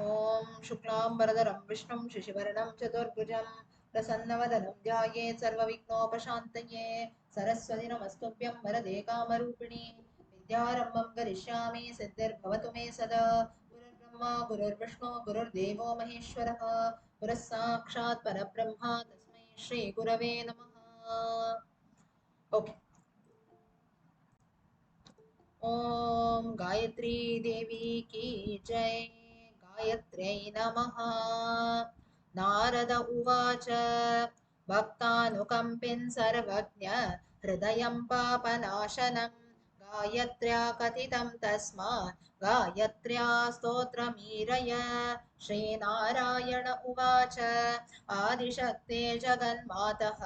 ॐ शुक्लाम्बरधरं विष्णुं शशिवर्णं चतुर्भुजं प्रसन्नवदनं ध्यायेत् सर्वविघ्नोपशान्तये। सरस्वती नमस्तुभ्यं वरदे कामरूपिणि विद्यारम्भं करिष्यामि सिद्धिर्भवतु मे सदा। गुरुर्ब्रह्मा गुरुर्विष्णु गुरुर्देवो महेश्वरः गुरुः साक्षात् परब्रह्म तस्मै श्रीगुरवे नमः। ओके। ॐ गायत्री देवी की जय। गायत्र्यै नमः। नारद उवाच भक्तानुकम्पिन् सर्वज्ञ हृदयं पापनाशनं गायत्र्या कथितं तस्मात् गायत्र्या स्तोत्रमीरय। श्रीनारायण उवाच आदिशक्ते जगन्मातः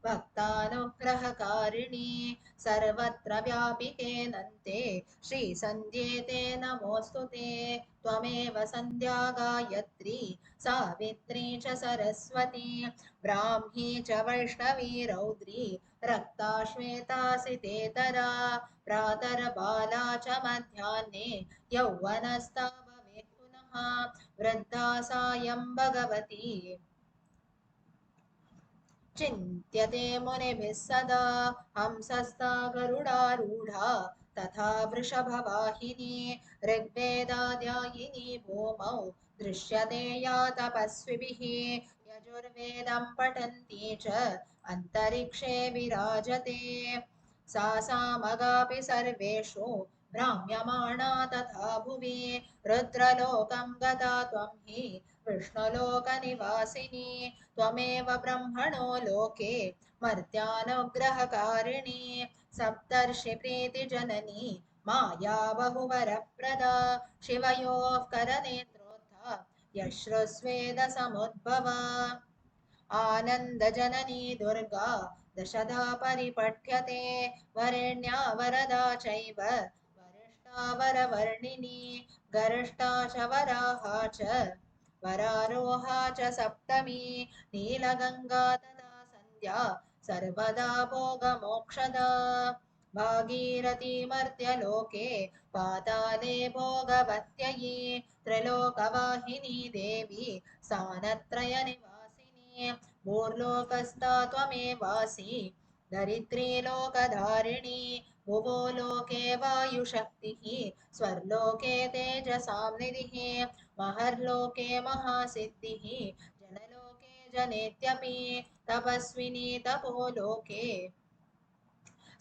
भक्तानुग्रहकारिणी सर्वत्र व्यापिके नन्ते श्रीसन्ध्येते नमोऽस्तु ते। त्वमेव सन्ध्या गायत्री सावित्री च सरस्वती ब्राह्मी च वैष्णवी रौद्री रक्ता श्वेता सितेतरा प्रातर्बाला च मध्याह्ने यौवनस्ता भवेत् पुनः वृद्धा सायं भगवती चिन्त्यते मुनिभिः सदा। हंसस्ता गरुडारूढा तथा वृषभवाहिनी ऋग्वेदाध्यायिनी भूमौ दृश्यते या तपस्विभिः यजुर्वेदं पठन्ती च अन्तरिक्षे विराजते। सा सामगापि सर्वेषु भ्राम्यमाणा तथा भुवि रुद्रलोकं गता त्वं हि विष्णुलोकनिवासिनी त्वमेव ब्रह्मणो लोके मर्त्यानुग्रहकारिणी सप्तर्षिप्रीतिजननी माया बहुवरप्रदा शिवयोः करनेत्रोद्धा यश्रुस्वेदसमुद्भवा आनन्दजननी दुर्गा दशधा परिपठ्यते वरेण्या वरदा चैव वरिष्ठा वरवर्णिनी गर्ष्ठा च वराहा च वरारोहा च सप्तमी नीलगङ्गा तथा सन्ध्या सर्वदा भोगमोक्षदा भागीरथीमर्त्यलोके पाताले भोगवत्ययी त्रिलोकवाहिनी देवी स्थानत्रयनिवासिनी भूर्लोकस्था त्वमेवासि धरित्री लोकधारिणी भुवो लोके वायुशक्तिः स्वर्लोके तेजसां निधिः महर्लोके महासिद्धिः जनलोके जनेत्यपि तपस्विनी तपोलोके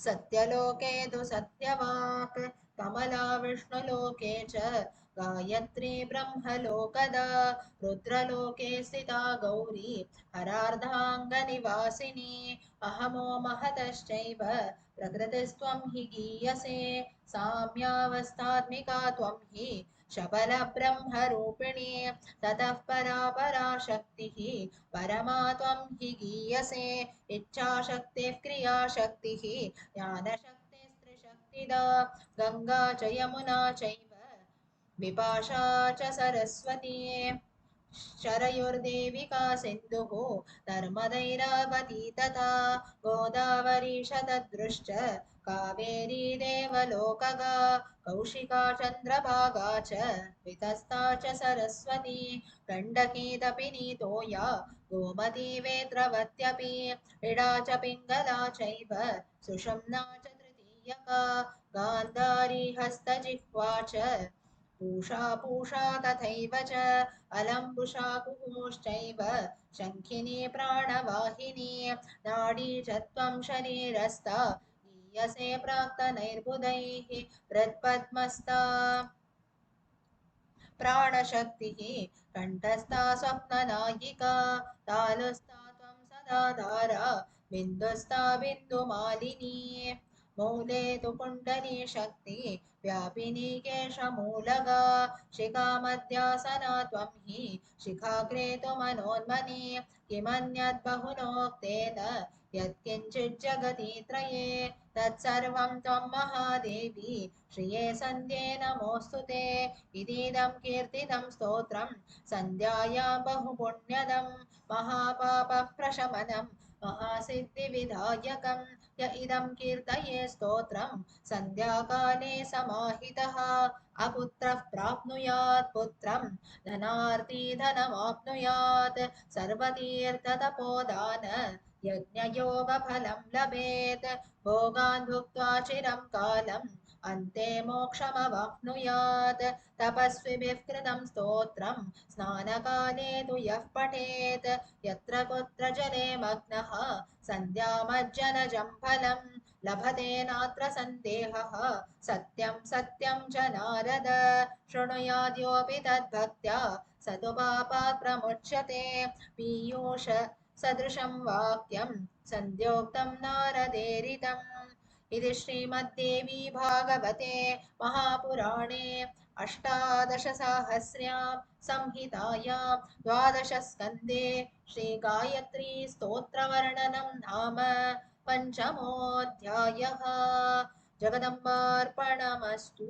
सत्यलोके तु सत्यवाक् कमला विष्णुलोके च गायत्री ब्रह्मलोकदा रुद्रलोके स्थिता गौरी हरार्धाङ्गनिवासिनी अहमो महतश्चैव प्रकृतिस्त्वं हि गीयसे साम्यावस्थात्मिका त्वं हि शबलब्रह्मरूपिणी ततः परा पराशक्तिः परमा त्वं हि गीयसे इच्छाशक्तिः क्रियाशक्तिः ज्ञानशक्तिस्त्रिशक्तिदा गङ्गा च यमुना चैव विपाशा च सरस्वती शरयोर्देविका सिन्धुः नर्मदैरावती तथा गोदावरी शतदृश्च कावेरी देवलोकगा कौशिका चन्द्रभागा च वितस्ता च सरस्वती गण्डकी तपिनी तोया गोमती वेत्रवत्यपि इडा च पिङ्गला चैव सुषुम्ना च तृतीयका गान्धारी हस्तजिह्वा च पूषा तथैव च अलम्बुषा कुहुश्चैव शङ्खिनी प्राणवाहिनी नाडी च त्वं शरीरस्था गीयसे प्राक्तनैर्बुधैः हृत्पद्मस्था प्राणशक्तिः कण्ठस्था स्वप्ननायिका तालुस्था त्वं सदा धारा बिन्दुस्था बिन्दुमालिनी मूले तु कुण्डली शक्ति व्यापिनी केशमूलगा शिखा मध्यासना त्वं हि शिखाग्रे तु मनोन्मनी किमन्यत् बहुनोक्तेन यत्किञ्चित् जगति त्रये तत्सर्वं त्वं महादेवी श्रिये सन्ध्ये नमोऽस्तु ते इतीदं कीर्तितं स्तोत्रं सन्ध्यायां बहुपुण्यदं महापापप्रशमनं महासिद्धिविधायकं य इदं कीर्तये स्तोत्रं सन्ध्याकाले समाहितः अपुत्रः प्राप्नुयात् पुत्रं धनार्ती धनमाप्नुयात् सर्वतीर्थतपोदान यज्ञयोगफलं लभेत् भोगान् भुक्त्वा चिरं कालम् अन्ते मोक्षमवाप्नुयात् तपस्विभिः कृतं स्तोत्रं स्नानकाले तु यः पठेत् यत्र कुत्र जले मग्नः सन्ध्यामज्जनजं फलं लभते नात्र सन्देहः सत्यं सत्यं च नारद शृणुयाद्योऽपि तद्भक्त्या स तु पापात् प्रमुच्यते पीयूष सदृशं वाक्यं सन्ध्योक्तं नारदेरितम् इति श्रीमद्देवी भागवते महापुराणे अष्टादशसाहस्र्यां संहितायां द्वादशस्कन्धे श्रीगायत्री स्तोत्रवर्णनं नाम पञ्चमोऽध्यायः जगदम्बार्पणमस्तु.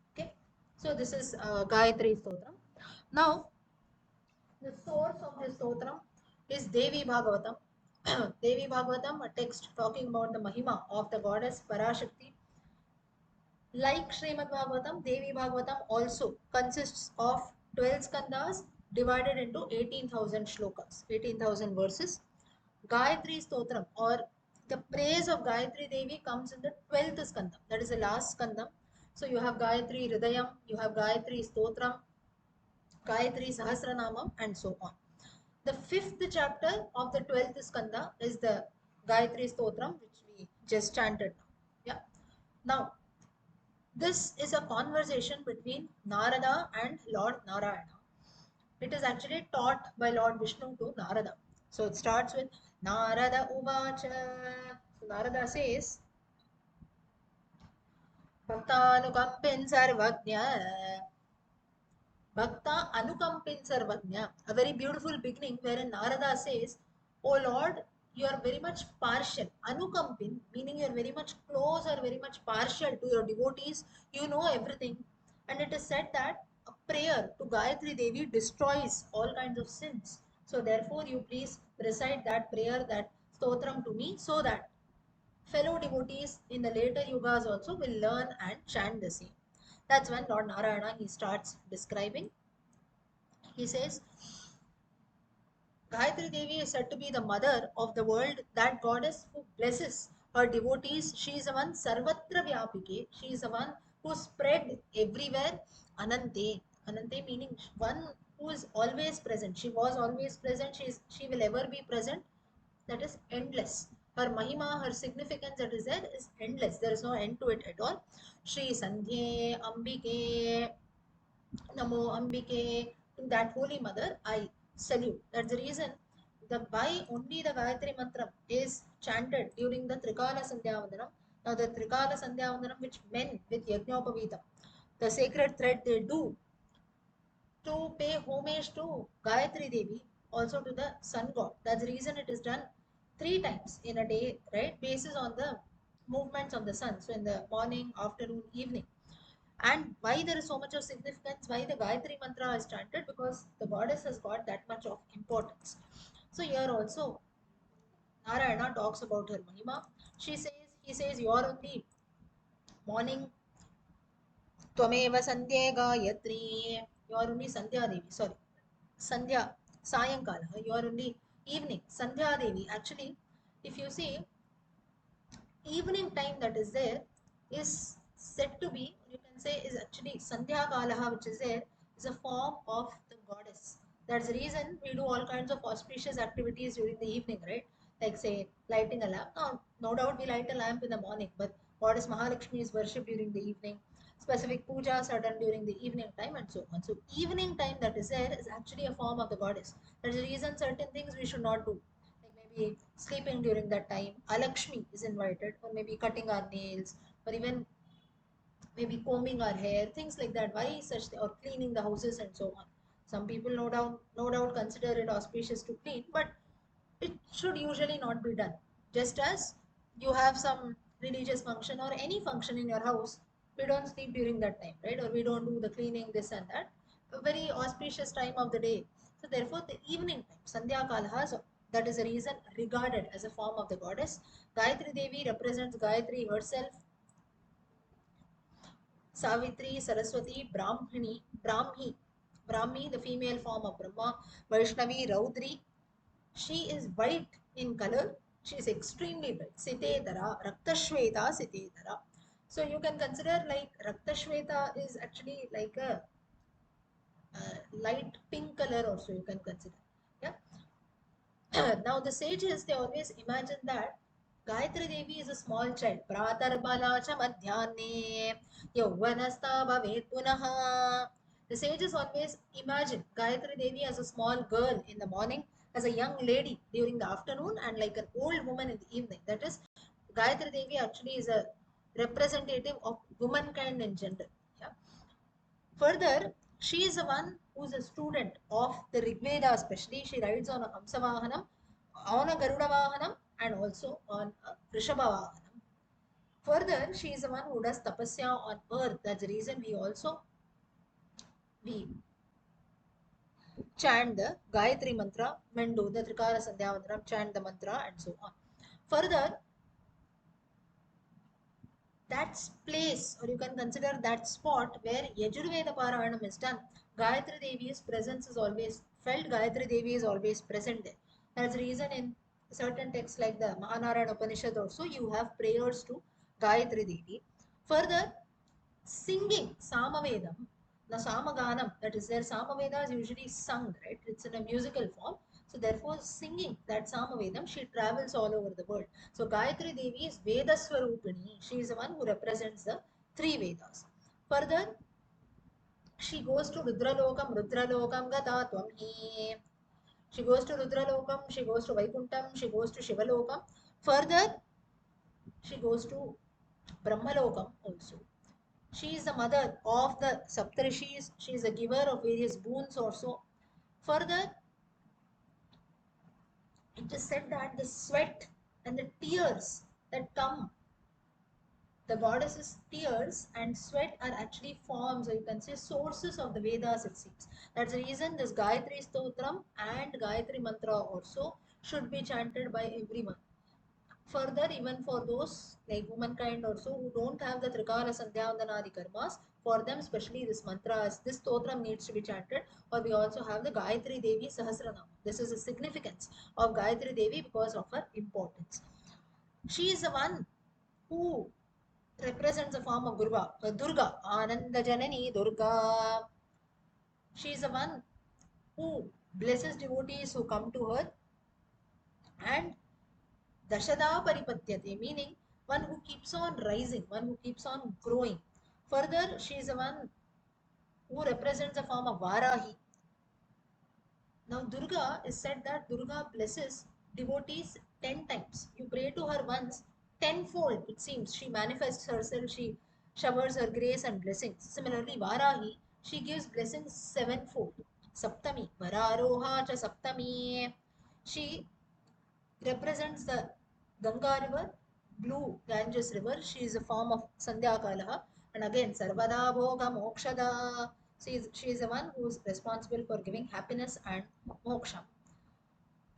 Okay, so this is Gayatri Stotram. Now, the source of this stotram is Devi Bhagavatham. Devi Bhagavatham, a text talking about the Mahima of the goddess Parashakti. Like Srimad Bhagavatam, Devi Bhagavatam also consists of 12 skandhas divided into 18,000 shlokas, 18,000 verses. Gayatri Stotram, or the praise of Gayatri Devi, comes in the 12th skandha, that is the last skandha. So you have Gayatri Hridayam, you have Gayatri Stotram, Gayatri Sahasranamam, and so on. The fifth chapter of the 12th skandha is the Gayatri Stotram, which we just chanted now. Yeah. Now, this is a conversation between Narada and Lord Narayana. It is actually taught by Lord Vishnu to Narada. So it starts with Narada Uvacha. So Narada says, Bhaktanukampin Sarvajna. Bhakta Anukampin Sarvajna. A very beautiful beginning wherein Narada says, O Lord, you are very much partial. Anukampin, meaning you are very much close or very much partial to your devotees. You know everything. And it is said that a prayer to Gayatri Devi destroys all kinds of sins. So therefore, you please recite that prayer, that stotram to me, so that fellow devotees in the later yugas also will learn and chant the same. That's when Lord Narayana he starts describing. He says, Gayatri Devi is said to be the mother of the world, that goddess who blesses her devotees. She is the one Sarvatra Vyapike. She is the one who spread everywhere. Anante. Anante meaning one who is always present. She was always present. She will ever be present. That is endless. Her Mahima, her significance that is there is endless. There is no end to it at all. Shri Sandhye Ambike Namo Ambike, to that holy mother, I salute. That's the reason the why only the Gayatri mantra is chanted during the Trikala Sandhyavandanam. Now the Trikala Sandhyavandanam which men with Yajnaopavitam, the sacred thread they do to pay homage to Gayatri Devi, also to the sun god. That's the reason it is done 3 times in a day, right? Basis on the movements of the sun. So in the morning, afternoon, evening. And why there is so much of significance, why the Gayatri mantra is chanted, because the goddess has got that much of importance. So here also Narayana talks about her Mahima. He says, you are only morning, Twameva Sandhya Gayatri, you are only Sandhya Devi, sorry, Sandhya, Sayankala, you are only evening, Sandhya Devi. Actually, if you see, evening time that is there is said to be, you can say, is actually Sandhya Kalaha, which is there, is a form of the goddess. That's the reason we do all kinds of auspicious activities during the evening, right? Like, say, lighting a lamp. Now, no doubt we light a lamp in the morning, but Goddess Mahalakshmi is worshipped during the evening. Specific pujas are done during the evening time, and so on. So, evening time that is there is actually a form of the goddess. That's the reason certain things we should not do, maybe sleeping during that time. Alakshmi is invited, or maybe cutting our nails, or even maybe combing our hair, things like that. Why such or cleaning the houses and so on. Some people no doubt consider it auspicious to clean, but it should usually not be done. Just as you have some religious function or any function in your house, we don't sleep during that time, right? Or we don't do the cleaning, this and that. A very auspicious time of the day. So therefore, the evening time, Sandhya Kalaha, That is the reason regarded as a form of the goddess. Gayatri Devi represents Gayatri herself, Savitri, Saraswati, Brahmi, the female form of Brahma, Vaishnavi, Raudri. She is white in color. She is extremely white. Sitedara, Raktashveta, Sitedara. So you can consider like Raktashveta is actually like a light pink color also you can consider. Yeah. Now the sages they always imagine that Gayatri Devi is a small child. Pratarbala cha madhyane yauvanasta bhavet punaha. The sages always imagine Gayatri Devi as a small girl in the morning, as a young lady during the afternoon, and like an old woman in the evening. That is, Gayatri Devi actually is a representative of womankind in general. Yeah. Further, she is the one who is a student of the Rigveda, especially. She rides on a Hamsa Vahanam, on a Garuda Vahanam, and also on a Rishabha Vahanam. Further, she is the one who does tapasya on earth. That's the reason we chant the Gayatri mantra, men do the Trikara Sandhya Mantra, chant the mantra, and so on. Further, that place, or you can consider that spot where Yajurveda Parayanam is done, Gayatri Devi's presence is always felt, Gayatri Devi is always present there. That's the reason in certain texts like the Mahanarayana Upanishad also, you have prayers to Gayatri Devi. Further, singing Samavedam, the Samaganam, that is there, Samaveda is usually sung, right? It's in a musical form. So therefore, singing that Samavedam, she travels all over the world. So Gayatri Devi is Veda Swarupini. She is the one who represents the three Vedas. Further, she goes to Rudralokam Gata Twamhi. She goes to Rudralokam, she goes to Vaikuntham, she goes to Shivalokam. Further, she goes to Brahmalokam also. She is the mother of the Saptarishis. She is a giver of various boons also. Further, it is said that the sweat and the tears that come, the goddess's tears and sweat are actually forms, or you can say sources of the Vedas, it seems. That's the reason this Gayatri Stotram and Gayatri Mantra also should be chanted by everyone. Further, even for those like womankind also who don't have the Trikala Sandhyavandanadi karmas, for them especially this mantras, this stotram needs to be chanted. Or we also have the Gayatri Devi Sahasranam. This is the significance of Gayatri Devi because of her importance. She is the one who represents the form of Durga, Ananda Janani Durga. She is the one who blesses devotees who come to her, and Dashada Paripatyate, meaning one who keeps on rising, one who keeps on growing. Further, she is the one who represents the form of Varahi. Now, Durga is said that Durga blesses devotees 10 times. You pray to her once, tenfold it seems. She manifests herself, she showers her grace and blessings. Similarly, Varahi, she gives blessings sevenfold. Saptami, Vararoha cha Saptami. She represents the Ganga river, blue Ganges river. She is a form of Sandhya Kalaha. And again, Sarvada Bhoga Mokshada. She is the one who is responsible for giving happiness and moksha.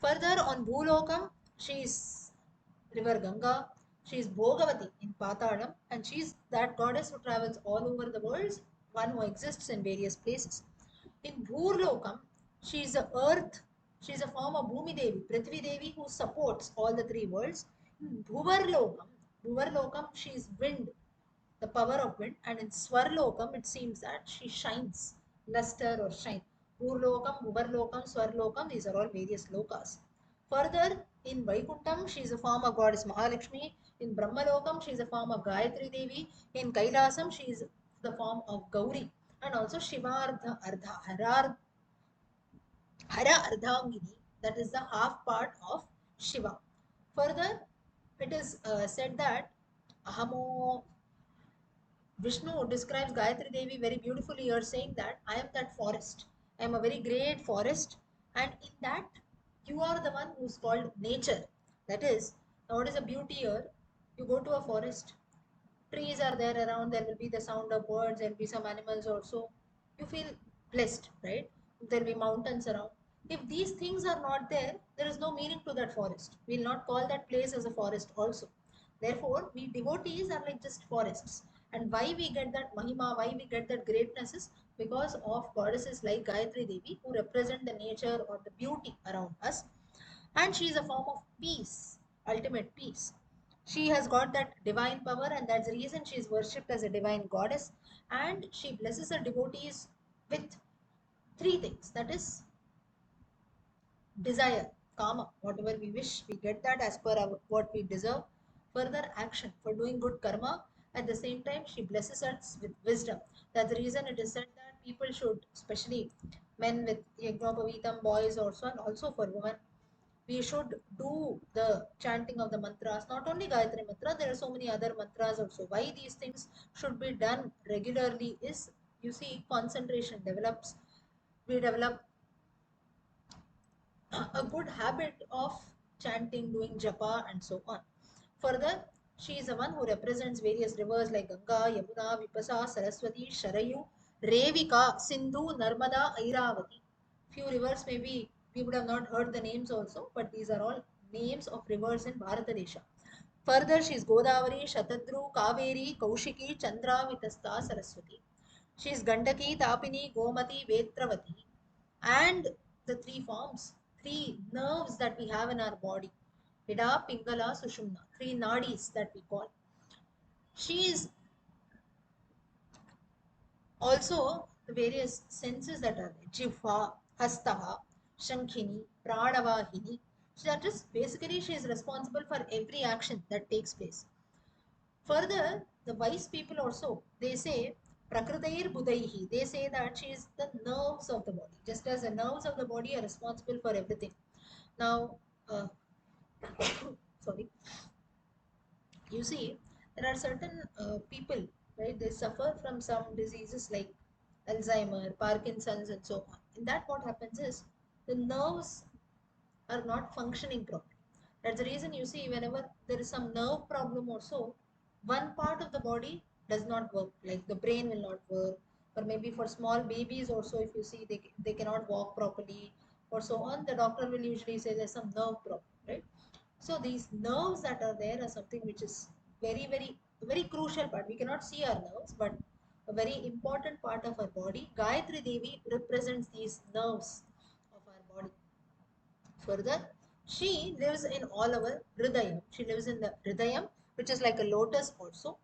Further on Bhulokam, she is river Ganga. She is Bhogavati in Patalam, and she is that goddess who travels all over the world, one who exists in various places. In Bhurlokam, she is the earth, she is a form of Bhumi Devi, Prithvi Devi, who supports all the three worlds. In Bhuvarlokam, she is wind, the power of wind, and in Swarlokam, it seems that she shines, luster or shine. Bhurlokam, Bhuvarlokam, Swarlokam, these are all various lokas. Further, in Vaikuntham, she is a form of goddess Mahalakshmi. In Brahmalokam, she is a form of Gayatri Devi. In Kailasam, she is the form of Gauri. And also Shivartha Ardha, Hara Ardhangini, that is the half part of Shiva. Further, it is said that Ahamo Vishnu describes Gayatri Devi very beautifully here, saying that I am that forest. I am a very great forest, and in that you are the one who is called nature. That is, now what is the beauty here? You go to a forest, trees are there around, there will be the sound of birds, there will be some animals also. You feel blessed, right? There will be mountains around. If these things are not there, there is no meaning to that forest. We will not call that place as a forest also. Therefore, we devotees are like just forests. And why we get that mahima, why we get that greatness is because of goddesses like Gayatri Devi who represent the nature or the beauty around us. And she is a form of peace, ultimate peace. She has got that divine power, and that's the reason she is worshipped as a divine goddess. And she blesses her devotees with three things, that is desire, karma, whatever we wish, we get that as per what we deserve. Further action for doing good karma. At the same time, she blesses us with wisdom. That's the reason it is said that people should, especially men with yajnapavitam, boys also, and also for women, we should do the chanting of the mantras. Not only Gayatri mantra, there are so many other mantras also. Why these things should be done regularly is, you see, concentration develops. We develop a good habit of chanting, doing japa, and so on. Further, she is the one who represents various rivers like Ganga, Yamuna, Vipasa, Saraswati, Sharayu, Revika, Sindhu, Narmada, Airavati. Few rivers maybe we would have not heard the names also, but these are all names of rivers in Bharatadesha. Further, she is Godavari, Shatadru, Kaveri, Kaushiki, Chandra, Vitasta, Saraswati. She is Gandaki, Tapini, Gomati, Vetravati, and the three forms, three nerves that we have in our body, Ida, Pingala, Sushumna, three nadis that we call. She is also the various senses that are there, Jihva, Hastaha, Shankhini, Pranavahini. So that is basically she is responsible for every action that takes place. Further, the wise people also, they say, Prakritair Budaihi, they say that she is the nerves of the body, just as the nerves of the body are responsible for everything. Now, uh, sorry, you see, there are certain people, right? They suffer from some diseases like Alzheimer, Parkinson's, and so on. In that, what happens is the nerves are not functioning properly. That's the reason you see whenever there is some nerve problem also, one part of the body does not work, like the brain will not work, or maybe for small babies also, if you see they cannot walk properly, or so on, the doctor will usually say there's some nerve problem, right? So these nerves that are there are something which is very, very, very crucial part. We cannot see our nerves, but a very important part of our body. Gayatri Devi represents these nerves of our body. Further, she lives in all our Hridayam. She lives in the Hridayam, which is like a lotus also.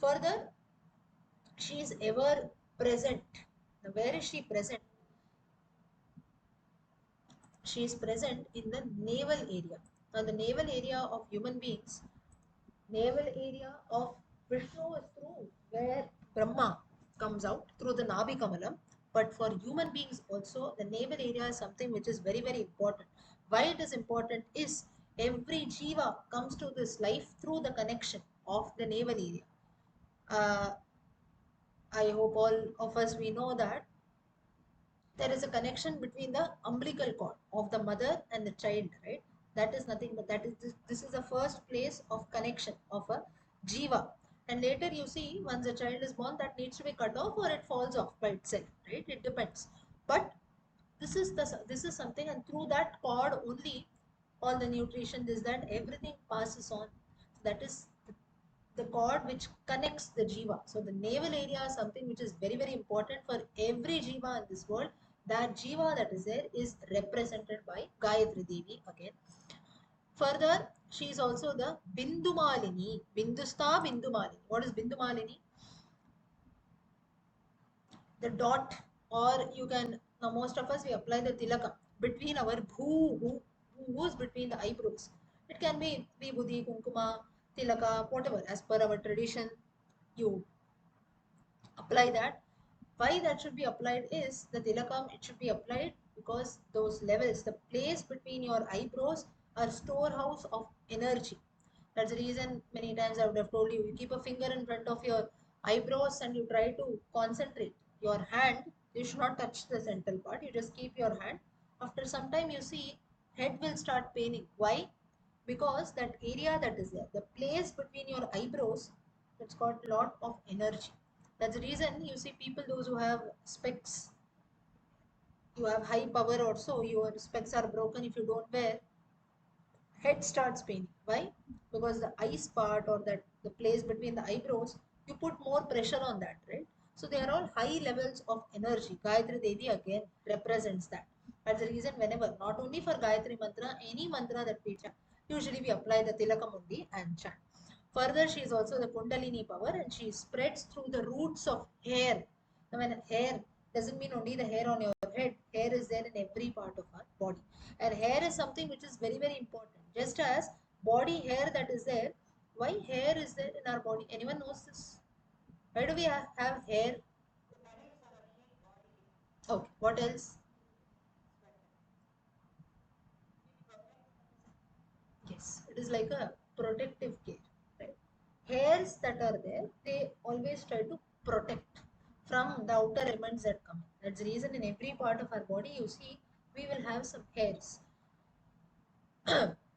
Further, she is ever present. Now, where is she present? She is present in the navel area. Now, the navel area of human beings, navel area of Vishnu is through where Brahma comes out through the Nabi Kamalam. But for human beings also, the navel area is something which is very, very important. Why it is important is every jiva comes to this life through the connection of the navel area. Uh, I hope all of us we know that there is a connection between the umbilical cord of the mother and the child, right? That is nothing but that is this is the first place of connection of a jiva. And later you see once a child is born, that needs to be cut off or it falls off by itself, right? It depends. But this is something, and through that cord only all the nutrition, this that everything passes on. That is the cord which connects the jiva. So the navel area is something which is very, very important for every jiva in this world. That jiva that is there is represented by Gayatri Devi again. Further, she is also the Bindumalini. Bindusta Bindumalini. What is Bindumalini? The dot, or you can, now most of us we apply the tilaka between our who's between the eyebrows. It can be vibhuti, kunkuma, tilaka, whatever as per our tradition. You apply that. Why that should be applied is the tilakam, it should be applied because those levels, the place between your eyebrows are storehouse of energy. That's the reason many times I would have told you, you keep a finger in front of your eyebrows and you try to concentrate. Your hand, you should not touch the central part, you just keep your hand. After some time you see head will start paining. Why? Because that area that is there, the place between your eyebrows, it's got lot of energy. That's the reason you see people those who have specs you have high power also, your specs are broken if you don't wear, head starts paining. Why? Because the eyes part or that the place between the eyebrows, you put more pressure on that, right? So they are all high levels of energy. Gayatri Devi again represents that. That's the reason whenever, not only for Gayatri mantra, any mantra that we chant, usually we apply the Tilakamundi and chant. Further, she is also the Kundalini power and she spreads through the roots of hair. Now, when hair doesn't mean only the hair on your head, hair is there in every part of our body. And hair is something which is very, very important. Just as body hair that is there, why hair is there in our body? Anyone knows this? Why do we have hair? Okay, what else? Yes, it is like a protective care, right? Hairs that are there, they always try to protect from the outer elements that come. That's the reason in every part of our body, you see, we will have some hairs.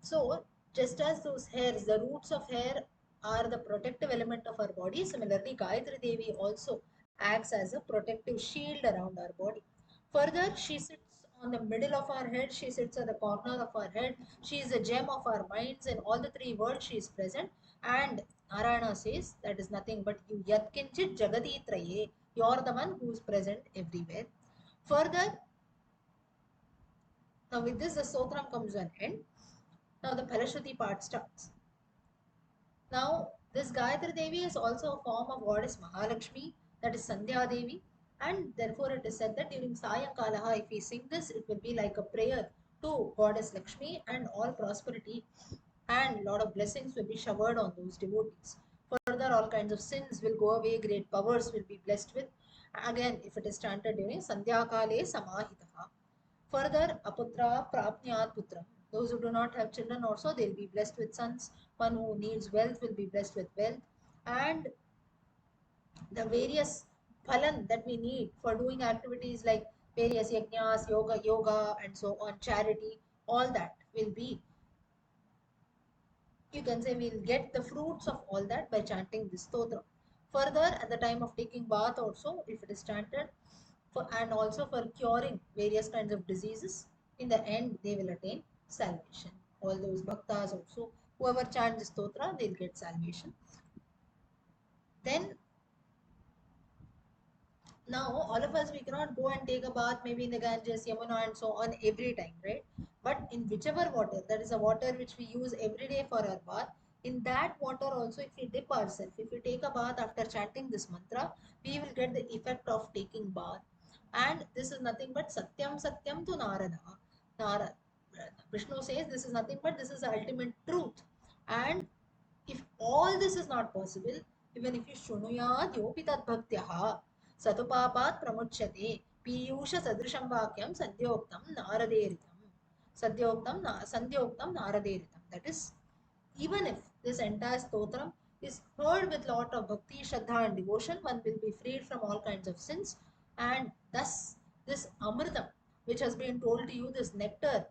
So, just as those hairs, the roots of hair are the protective element of our body, similarly, Gayatri Devi also acts as a protective shield around our body. Further, she sits on the middle of our head, she sits at the corner of our head, she is a gem of our minds, in all the three worlds she is present. And Narayana says that is nothing but you yatkinchit jagati traye, you are the one who is present everywhere. Further, now with this the Stotram comes to an end. Now the Phalashruti part starts. Now, this Gayatri Devi is also a form of goddess Mahalakshmi, that is Sandhya Devi, and therefore it is said that during Sayankalaha, if we sing this, it will be like a prayer to goddess Lakshmi, and all prosperity and lot of blessings will be showered on those devotees. Further, all kinds of sins will go away, great powers will be blessed with. Again, if it is chanted during Sandhya Kale Samahitaha. Further, aputra prapnyat putra. Those who do not have children also, they'll be blessed with sons. One who needs wealth will be blessed with wealth. And the various phalan that we need for doing activities like various yajnas, yoga, and so on, charity, all that will be, you can say we'll get the fruits of all that by chanting this stotra. Further, at the time of taking bath also, if it is chanted, and also for curing various kinds of diseases, in the end they will attain salvation. All those bhaktas also, whoever chants this stotra, they'll get salvation. Then now all of us, we cannot go and take a bath maybe in the Ganges, Yamuna and so on every time, right? But in whichever water, that is a water which we use every day for our bath, in that water also if we dip ourselves, if we take a bath after chanting this mantra, we will get the effect of taking bath. And this is nothing but Satyam Satyam to Narada. Narada. Vishnu says this is nothing but this is the ultimate truth. And if all this is not possible, even if you Shunuyad Yopi Tad Bhaktyaha, Satupapat Pramuchyate, Piyusha Sadrisham Vakyam Sadyoktam Naraderitam. Sandhyoktam Naraderitam. That is, even if this entire stotram is heard with lot of bhakti, shraddha and devotion, one will be freed from all kinds of sins. And thus, this amritam, which has been told to you, this nectar,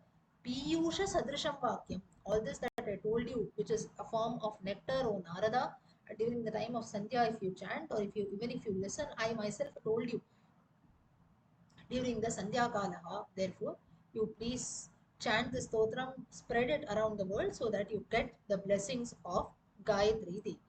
piyusha sadrisham vakyam, all this that I told you, which is a form of nectar, O Narada, during the time of Sandhya, if you chant, or if you even if you listen, I myself told you during the Sandhya Kalaha. Therefore, you please chant the stotram, spread it around the world so that you get the blessings of Gayatri Devi.